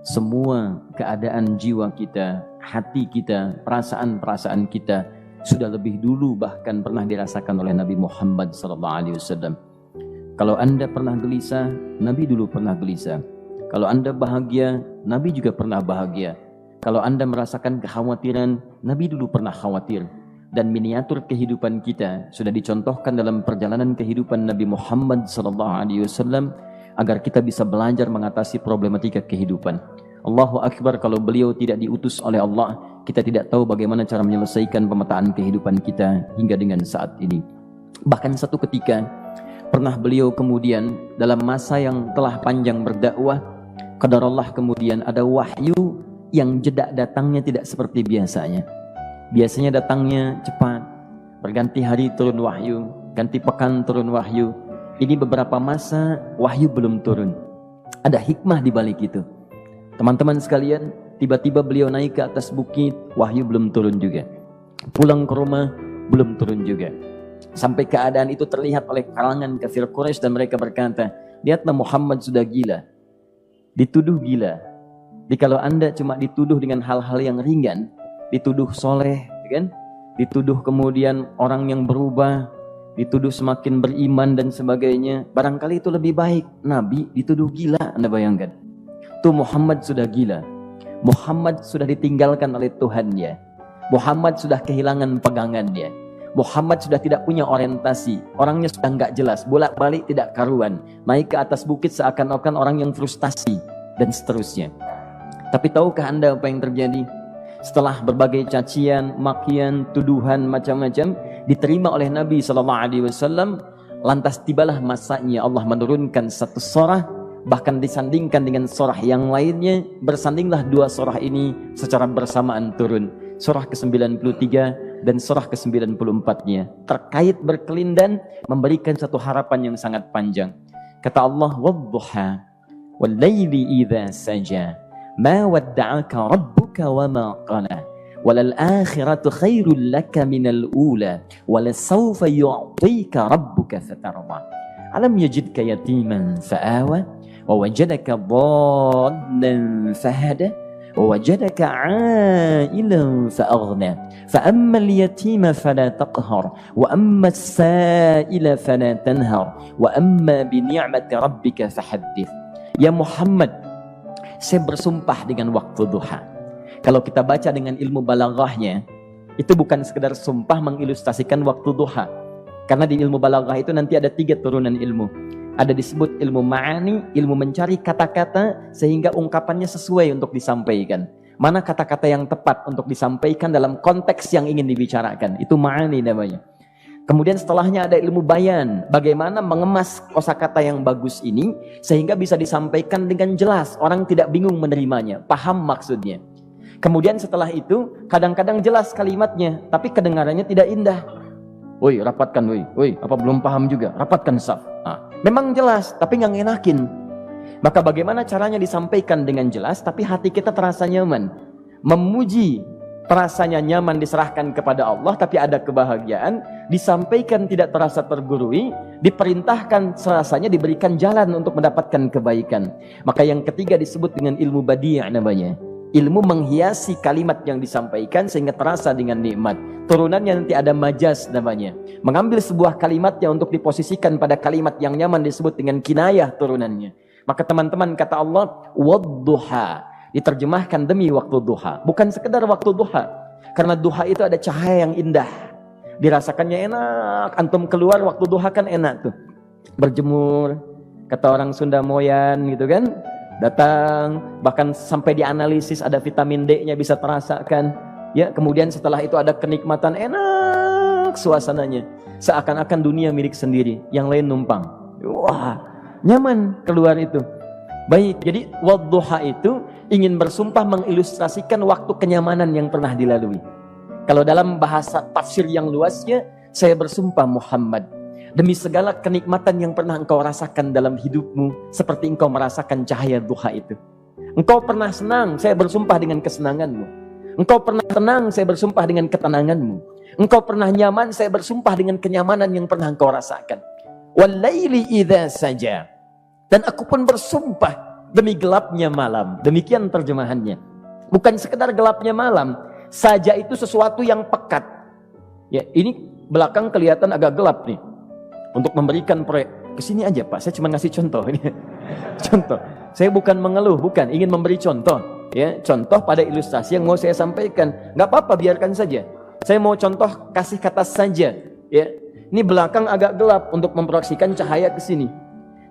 semua keadaan jiwa kita, hati kita, perasaan-perasaan kita sudah lebih dulu bahkan pernah dirasakan oleh Nabi Muhammad SAW. Kalau Anda pernah gelisah, Nabi dulu pernah gelisah. Kalau Anda bahagia, Nabi juga pernah bahagia. Kalau Anda merasakan kekhawatiran, Nabi dulu pernah khawatir. Dan miniatur kehidupan kita sudah dicontohkan dalam perjalanan kehidupan Nabi Muhammad SAW agar kita bisa belajar mengatasi problematika kehidupan. Allahu Akbar, kalau beliau tidak diutus oleh Allah, kita tidak tahu bagaimana cara menyelesaikan pemetaan kehidupan kita hingga dengan saat ini. Bahkan satu ketika pernah beliau kemudian dalam masa yang telah panjang berdakwah, qadarullah kemudian ada wahyu yang jeda datangnya tidak seperti biasanya. Biasanya datangnya cepat, berganti hari turun wahyu, ganti pekan turun wahyu. Ini beberapa masa wahyu belum turun. Ada hikmah di balik itu. Teman-teman sekalian, tiba-tiba beliau naik ke atas bukit, wahyu belum turun juga. Pulang ke rumah, belum turun juga. Sampai keadaan itu terlihat oleh kalangan kafir Quraisy dan mereka berkata, lihatlah Muhammad sudah gila. Dituduh gila. Jadi kalau Anda cuma dituduh dengan hal-hal yang ringan, dituduh soleh, kan? Dituduh kemudian orang yang berubah, dituduh semakin beriman dan sebagainya, barangkali itu lebih baik. Nabi dituduh gila, Anda bayangkan. Tuh Muhammad sudah gila. Muhammad sudah ditinggalkan oleh Tuhannya. Muhammad sudah kehilangan pegangannya. Muhammad sudah tidak punya orientasi. Orangnya sudah nggak jelas, bolak-balik tidak karuan. Naik ke atas bukit seakan-akan orang yang frustasi dan seterusnya. Tapi tahukah Anda apa yang terjadi? Setelah berbagai cacian, makian, tuduhan macam-macam diterima oleh Nabi SAW, lantas tibalah masanya Allah menurunkan satu surah, bahkan disandingkan dengan surah yang lainnya. Bersandinglah dua surah ini secara bersamaan turun. Surah ke-93 dan surah ke-94-nya terkait berkelindan, memberikan satu harapan yang sangat panjang. Kata Allah, "Wadduha wal-laili idza saja ma wadda'aka rabbuka wa ma qala walal akhiratu khairul laka minal ula walasawfa yu'tika rabbuka fatarda alam yajidka yatiman fa'awa wa wajadaka dhallan fahada wa wajadaka 'ailan fa'aghna fa ammal yatima fala taqhar wa ammas sa'ila fala tanhar wa amma bi ni'mati rabbika fahaddits." Ya Muhammad, saya bersumpah dengan waktu duha. Kalau kita baca dengan ilmu balaghahnya, itu bukan sekedar sumpah mengilustrasikan waktu duha. Karena di ilmu balaghah itu nanti ada 3 turunan ilmu. Ada disebut ilmu ma'ani, ilmu mencari kata-kata sehingga ungkapannya sesuai untuk disampaikan. Mana kata-kata yang tepat untuk disampaikan dalam konteks yang ingin dibicarakan. Itu ma'ani namanya. Kemudian setelahnya ada ilmu bayan, bagaimana mengemas kosakata yang bagus ini sehingga bisa disampaikan dengan jelas, orang tidak bingung menerimanya, paham maksudnya. Kemudian setelah itu kadang-kadang jelas kalimatnya, tapi kedengarannya tidak indah. Woi, rapatkan, woi, apa belum paham juga? Rapatkan saf. Memang jelas, tapi nggak ngenakin. Maka bagaimana caranya disampaikan dengan jelas, tapi hati kita terasa nyaman, memuji. Rasanya nyaman diserahkan kepada Allah, tapi ada kebahagiaan, disampaikan tidak terasa tergurui, diperintahkan serasanya diberikan jalan untuk mendapatkan kebaikan. Maka yang ketiga disebut dengan ilmu badi' namanya. Ilmu menghiasi kalimat yang disampaikan sehingga terasa dengan nikmat. Turunannya nanti ada majaz namanya. Mengambil sebuah kalimatnya untuk diposisikan pada kalimat yang nyaman disebut dengan kinayah turunannya. Maka teman-teman kata Allah, wadduha. Diterjemahkan demi waktu duha, bukan sekedar waktu duha, karena duha itu ada cahaya yang indah, dirasakannya enak. Antum keluar waktu duha kan enak tuh, berjemur, kata orang Sunda moyan gitu kan, datang, bahkan sampai dianalisis ada vitamin D-nya bisa terasakan, ya. Kemudian setelah itu ada kenikmatan, enak suasananya, seakan-akan dunia milik sendiri, yang lain numpang. Wah, nyaman keluar itu. Baik, jadi wadduha itu ingin bersumpah mengilustrasikan waktu kenyamanan yang pernah dilalui. Kalau dalam bahasa tafsir yang luasnya, saya bersumpah Muhammad, demi segala kenikmatan yang pernah engkau rasakan dalam hidupmu, seperti engkau merasakan cahaya duha itu. Engkau pernah senang, saya bersumpah dengan kesenanganmu. Engkau pernah tenang, saya bersumpah dengan ketenanganmu. Engkau pernah nyaman, saya bersumpah dengan kenyamanan yang pernah engkau rasakan. Wal laili idza saja. Dan aku pun bersumpah demi gelapnya malam. Demikian terjemahannya. Bukan sekedar gelapnya malam, saja itu sesuatu yang pekat. Ya, ini belakang kelihatan agak gelap nih. Untuk memberikan proyek, kesini aja Pak, saya cuma ngasih contoh ini. Contoh, saya bukan mengeluh, bukan, ingin memberi contoh. Ya, contoh pada ilustrasi yang mau saya sampaikan. Nggak apa-apa, biarkan saja. Saya mau contoh kasih kata saja. Ya, ini belakang agak gelap untuk memproyeksikan cahaya ke sini.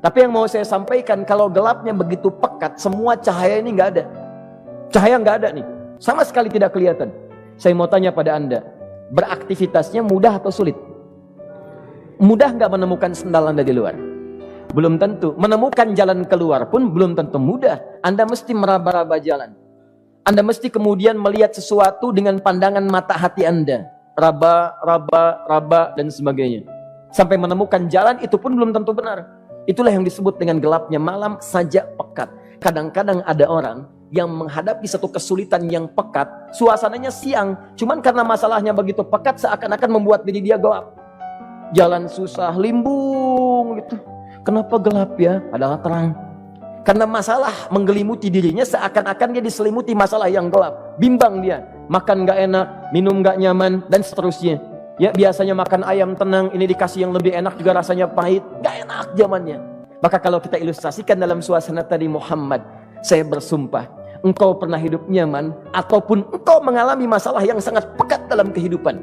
Tapi yang mau saya sampaikan, kalau gelapnya begitu pekat, semua cahaya ini nggak ada. Cahaya nggak ada nih, sama sekali tidak kelihatan. Saya mau tanya pada Anda, beraktivitasnya mudah atau sulit? Mudah nggak menemukan sendal Anda di luar? Belum tentu. Menemukan jalan keluar pun belum tentu mudah. Anda mesti meraba-raba jalan. Anda mesti kemudian melihat sesuatu dengan pandangan mata hati Anda. Raba, dan sebagainya. Sampai menemukan jalan itu pun belum tentu benar. Itulah yang disebut dengan gelapnya malam saja pekat. Kadang-kadang ada orang yang menghadapi satu kesulitan yang pekat, suasananya siang, cuman karena masalahnya begitu pekat seakan-akan membuat diri dia gelap. Jalan susah, limbung gitu. Kenapa gelap ya? Padahal terang. Karena masalah menggelimuti dirinya seakan-akan dia diselimuti masalah yang gelap. Bimbang dia, makan gak enak, minum gak nyaman, dan seterusnya. Ya, biasanya makan ayam tenang, ini dikasih yang lebih enak juga rasanya pahit, gak enak zamannya. Maka kalau kita ilustrasikan dalam suasana tadi Muhammad, saya bersumpah, engkau pernah hidup nyaman, ataupun engkau mengalami masalah yang sangat pekat dalam kehidupan.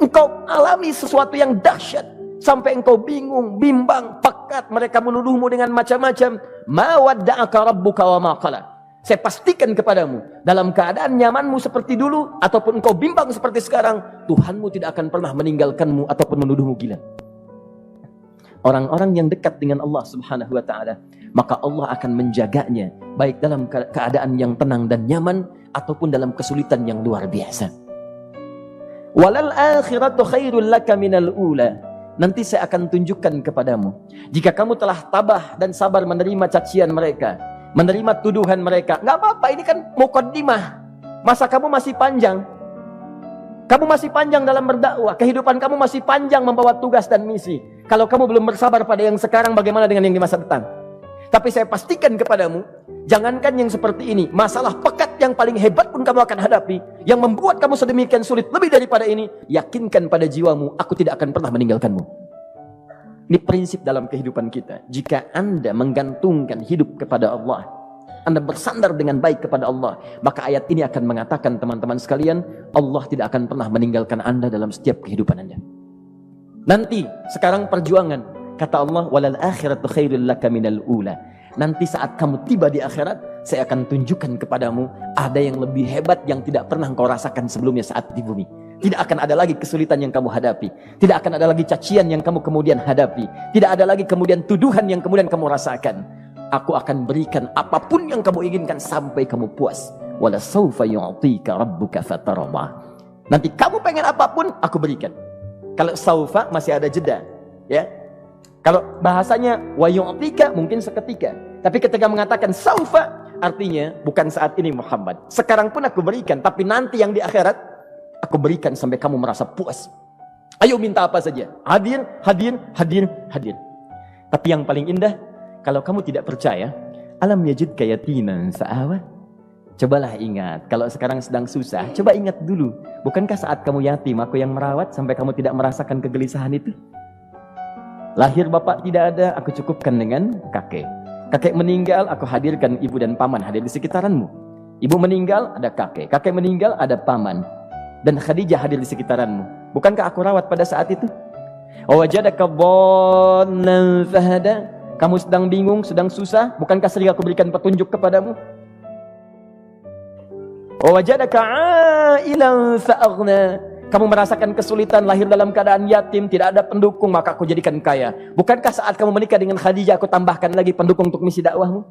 Engkau alami sesuatu yang dahsyat, sampai engkau bingung, bimbang, pekat, mereka menuduhmu dengan macam-macam. Ma wadda'aka rabbuka wa ma qala. Saya pastikan kepadamu, dalam keadaan nyamanmu seperti dulu, ataupun engkau bimbang seperti sekarang, Tuhanmu tidak akan pernah meninggalkanmu ataupun menuduhmu gila. Orang-orang yang dekat dengan Allah Subhanahu wa ta'ala, maka Allah akan menjaganya, baik dalam keadaan yang tenang dan nyaman, ataupun dalam kesulitan yang luar biasa. Walal akhiratu khairul laka minal ula. Nanti saya akan tunjukkan kepadamu, jika kamu telah tabah dan sabar menerima cacian mereka, menerima tuduhan mereka, nggak apa-apa, ini kan muqaddimah. Masa kamu masih panjang. Kamu masih panjang dalam berdakwah, kehidupan kamu masih panjang membawa tugas dan misi. Kalau kamu belum bersabar pada yang sekarang, bagaimana dengan yang di masa depan? Tapi saya pastikan kepadamu, jangankan yang seperti ini, masalah pekat yang paling hebat pun kamu akan hadapi, yang membuat kamu sedemikian sulit lebih daripada ini, yakinkan pada jiwamu, aku tidak akan pernah meninggalkanmu. Ini prinsip dalam kehidupan kita. Jika Anda menggantungkan hidup kepada Allah, Anda bersandar dengan baik kepada Allah, maka ayat ini akan mengatakan, teman-teman sekalian, Allah tidak akan pernah meninggalkan Anda dalam setiap kehidupan Anda. Nanti, sekarang perjuangan. Kata Allah, walal akhiratu khairul laka minal ula. Nanti saat kamu tiba di akhirat, saya akan tunjukkan kepadamu ada yang lebih hebat yang tidak pernah engkau rasakan sebelumnya saat di bumi. Tidak akan ada lagi kesulitan yang kamu hadapi. Tidak akan ada lagi cacian yang kamu kemudian hadapi. Tidak ada lagi kemudian tuduhan yang kemudian kamu rasakan. Aku akan berikan apapun yang kamu inginkan sampai kamu puas. Wala sawfa yu'tika rabbuka fatarda. Nanti kamu pengen apapun, aku berikan. Kalau saufa masih ada jeda, ya. Kalau bahasanya wa yu'tika mungkin seketika. Tapi ketika mengatakan saufa, artinya bukan saat ini Muhammad. Sekarang pun aku berikan, tapi nanti yang di akhirat aku berikan sampai kamu merasa puas. Ayo minta apa saja. Hadir, hadir, hadir, hadir. Tapi yang paling indah, kalau kamu tidak percaya, alam yajidka yatiman fa'awa. Cobalah ingat, kalau sekarang sedang susah, coba ingat dulu. Bukankah saat kamu yatim, aku yang merawat sampai kamu tidak merasakan kegelisahan itu? Lahir bapak tidak ada, aku cukupkan dengan kakek. Kakek meninggal, aku hadirkan ibu dan paman hadir di sekitaranmu. Ibu meninggal, ada kakek. Kakek meninggal, ada paman. Dan Khadijah hadir di sekitaranmu. Bukankah aku rawat pada saat itu? Wajadaka dhallan fahada. Kamu sedang bingung, sedang susah, bukankah sering aku berikan petunjuk kepadamu? Wajadaka ailan fa'aghna. Kamu merasakan kesulitan, lahir dalam keadaan yatim, tidak ada pendukung, maka aku jadikan kaya. Bukankah saat kamu menikah dengan Khadijah, aku tambahkan lagi pendukung untuk misi dakwahmu?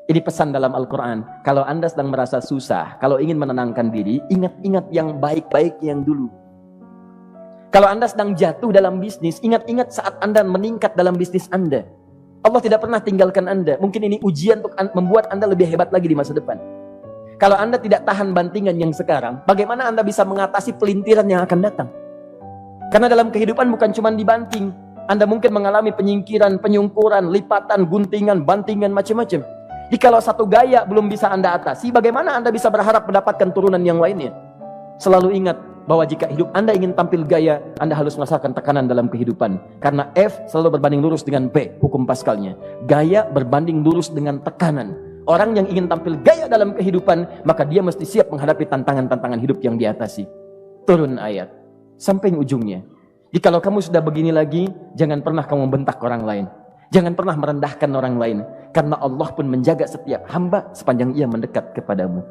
Ini pesan dalam Al-Quran. Kalau Anda sedang merasa susah, kalau ingin menenangkan diri, ingat-ingat yang baik-baik yang dulu. Kalau Anda sedang jatuh dalam bisnis, ingat-ingat saat Anda meningkat dalam bisnis Anda. Allah tidak pernah tinggalkan Anda. Mungkin ini ujian untuk membuat Anda lebih hebat lagi di masa depan. Kalau Anda tidak tahan bantingan yang sekarang, bagaimana Anda bisa mengatasi pelintiran yang akan datang? Karena dalam kehidupan bukan cuma dibanting. Anda mungkin mengalami penyingkiran, penyungkuran, lipatan, guntingan, bantingan, macam-macam. Jikalau satu gaya belum bisa Anda atasi, bagaimana Anda bisa berharap mendapatkan turunan yang lainnya? Selalu ingat bahwa jika hidup Anda ingin tampil gaya, Anda harus merasakan tekanan dalam kehidupan. Karena F selalu berbanding lurus dengan P, hukum Pascalnya. Gaya berbanding lurus dengan tekanan. Orang yang ingin tampil gaya dalam kehidupan, maka dia mesti siap menghadapi tantangan-tantangan hidup yang diatasi. Turun ayat sampai ujungnya. Jikalau kamu sudah begini lagi, jangan pernah kamu bentak orang lain. Jangan pernah merendahkan orang lain. Karena Allah pun menjaga setiap hamba sepanjang ia mendekat kepadamu.